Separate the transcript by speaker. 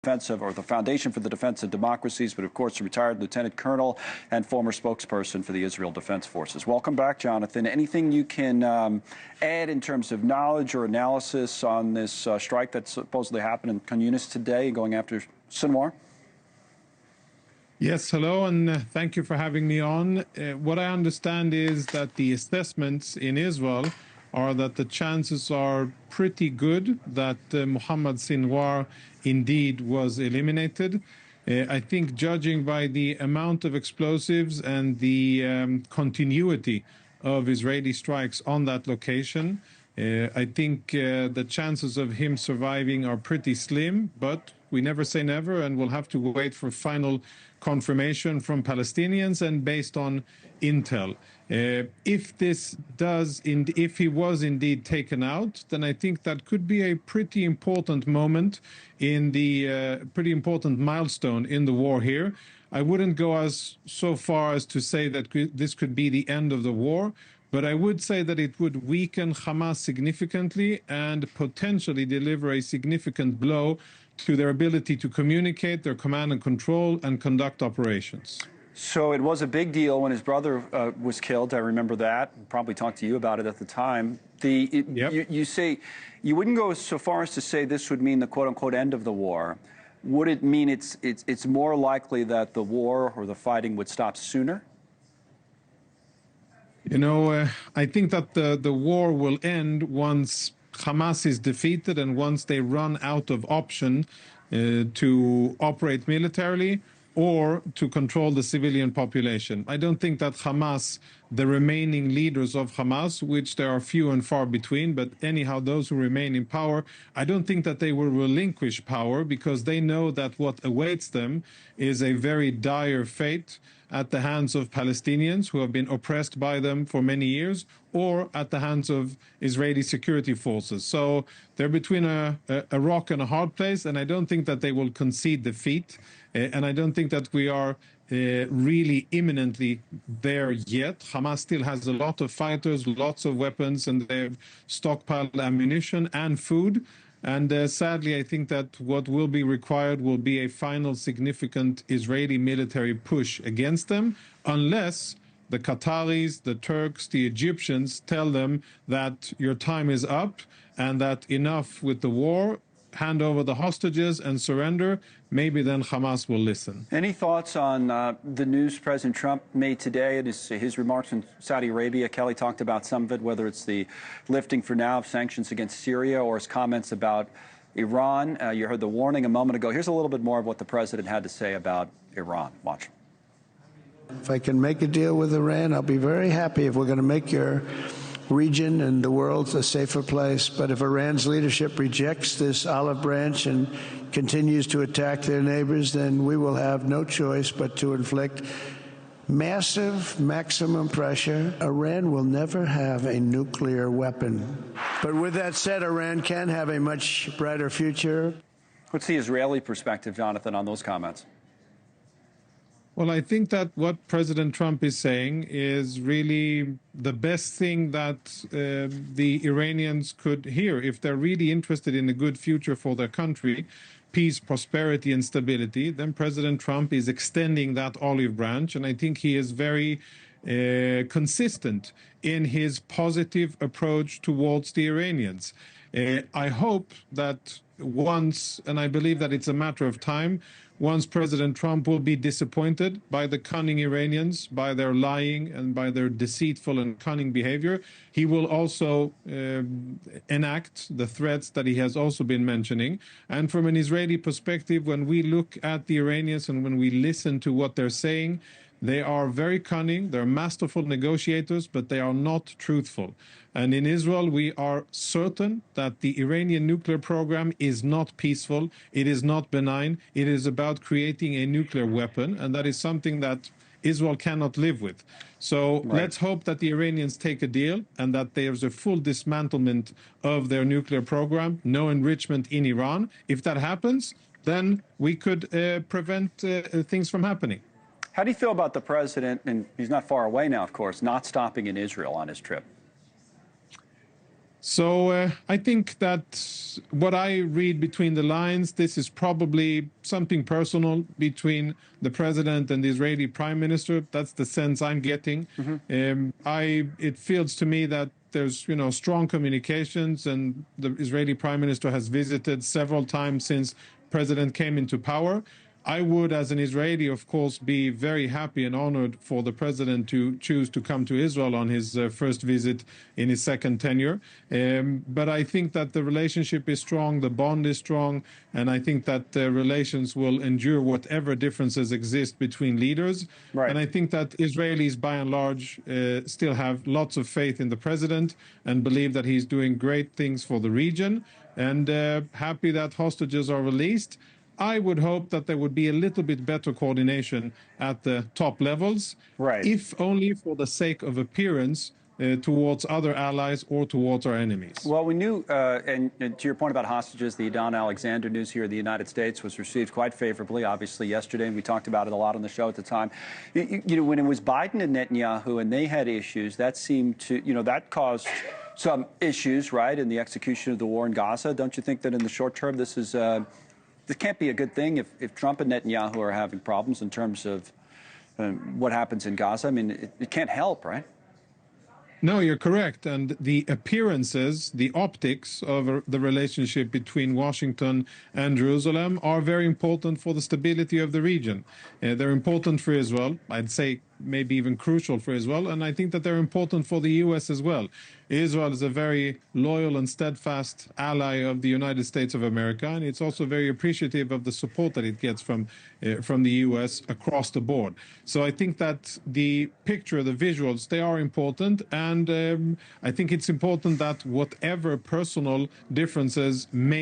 Speaker 1: or the Foundation for the Defense of Democracies, but of course a retired lieutenant colonel and former spokesperson for the Israel Defense Forces. Welcome back, Jonathan. Anything you can add in terms of knowledge or analysis on this strike that supposedly happened in Khan Yunis today, going after Sinwar?
Speaker 2: Yes, hello, and thank you for having me on. What I understand is that the assessments in Israel are that the chances are pretty good that Mohammed Sinwar indeed was eliminated. I think judging by the amount of explosives and the continuity of Israeli strikes on that location, I think the chances of him surviving are pretty slim, but we never say never, and we'll have to wait for final confirmation from Palestinians and based on intel. If he was indeed taken out, then I think that could be a pretty important moment in the pretty important milestone in the war here. I wouldn't go so far as to say that this could be the end of the war, but I would say that it would weaken Hamas significantly and potentially deliver a significant blow to their ability to communicate, their command and control, and conduct operations.
Speaker 1: So it was a big deal when his brother was killed. I remember that. Probably talked to you about it at the time.
Speaker 2: Yep.
Speaker 1: You say you wouldn't go so far as to say this would mean the quote-unquote end of the war. Would it mean it's more likely that the war or the fighting would stop sooner?
Speaker 2: You know, I think that the war will end once Hamas is defeated and once they run out of option to operate militarily or to control the civilian population. I don't think that Hamas, the remaining leaders of Hamas, which there are few and far between, but anyhow, those who remain in power, I don't think that they will relinquish power because they know that what awaits them is a very dire fate at the hands of Palestinians who have been oppressed by them for many years, or at the hands of Israeli security forces. So they're between a rock and a hard place, and I don't think that they will concede defeat. And I don't think that we are really imminently there yet. Hamas still has a lot of fighters, lots of weapons, and they've stockpiled ammunition and food. And sadly, I think that what will be required will be a final significant Israeli military push against them, unless the Qataris, the Turks, the Egyptians tell them that your time is up and that enough with the war, hand over the hostages and surrender. Maybe then Hamas will listen.
Speaker 1: Any thoughts on the news President Trump made today and his remarks in Saudi Arabia? Kelly talked about some of it, whether it's the lifting for now of sanctions against Syria or his comments about Iran. You heard the warning a moment ago. Here's a little bit more of what the president had to say about Iran. Watch.
Speaker 3: If I can make a deal with Iran, I'll be very happy. If we're going to make your region and the world a safer place. But if Iran's leadership rejects this olive branch and continues to attack their neighbors, then we will have no choice but to inflict massive maximum pressure. Iran will never have a nuclear weapon. But with that said, Iran can have a much brighter future.
Speaker 1: What's the Israeli perspective, Jonathan, on those comments?
Speaker 2: Well, I think that what President Trump is saying is really the best thing that the Iranians could hear if they're really interested in a good future for their country, peace, prosperity, and stability. Then President Trump is extending that olive branch, and I think he is very consistent in his positive approach towards the Iranians. I hope that once, and I believe that it's a matter of time, once President Trump will be disappointed by the cunning Iranians, by their lying and by their deceitful and cunning behavior, he will also enact the threats that he has also been mentioning. And from an Israeli perspective, when we look at the Iranians and when we listen to what they're saying, they are very cunning, they're masterful negotiators, but they are not truthful. And in Israel, we are certain that the Iranian nuclear program is not peaceful, it is not benign, it is about creating a nuclear weapon, and that is something that Israel cannot live with. So let's hope that the Iranians take a deal and that there's a full dismantlement of their nuclear program, no enrichment in Iran. If that happens, then we could prevent things from happening.
Speaker 1: How do you feel about the president, and he's not far away now, of course, not stopping in Israel on his trip?
Speaker 2: So I think that what I read between the lines, this is probably something personal between the president and the Israeli prime minister. That's the sense I'm getting. It feels to me that there's, strong communications, and the Israeli prime minister has visited several times since president came into power. I would, as an Israeli, of course, be very happy and honored for the president to choose to come to Israel on his first visit in his second tenure. But I think that the relationship is strong, the bond is strong, and I think that relations will endure whatever differences exist between leaders.
Speaker 1: Right.
Speaker 2: And I think that Israelis, by and large, still have lots of faith in the president and believe that he's doing great things for the region, and happy that hostages are released. I would hope that there would be a little bit better coordination at the top levels,
Speaker 1: Right.
Speaker 2: if only for the sake of appearance towards other allies or towards our enemies.
Speaker 1: Well, we knew, and to your point about hostages, the Don Alexander news here in the United States was received quite favorably, obviously, yesterday, and we talked about it a lot on the show at the time. When it was Biden and Netanyahu and they had issues, that seemed to, that caused some issues, right, in the execution of the war in Gaza. Don't you think that in the short term this can't be a good thing if Trump and Netanyahu are having problems in terms of what happens in Gaza? I mean, it can't help, right?
Speaker 2: No, you're correct. And the appearances, the optics of the relationship between Washington and Jerusalem are very important for the stability of the region. They're important for Israel. I'd say maybe even crucial for Israel. And I think that they're important for the U.S. as well. Israel is a very loyal and steadfast ally of the United States of America, and it's also very appreciative of the support that it gets from the U.S. across the board. So I think that the picture, the visuals, they are important, and I think it's important that whatever personal differences may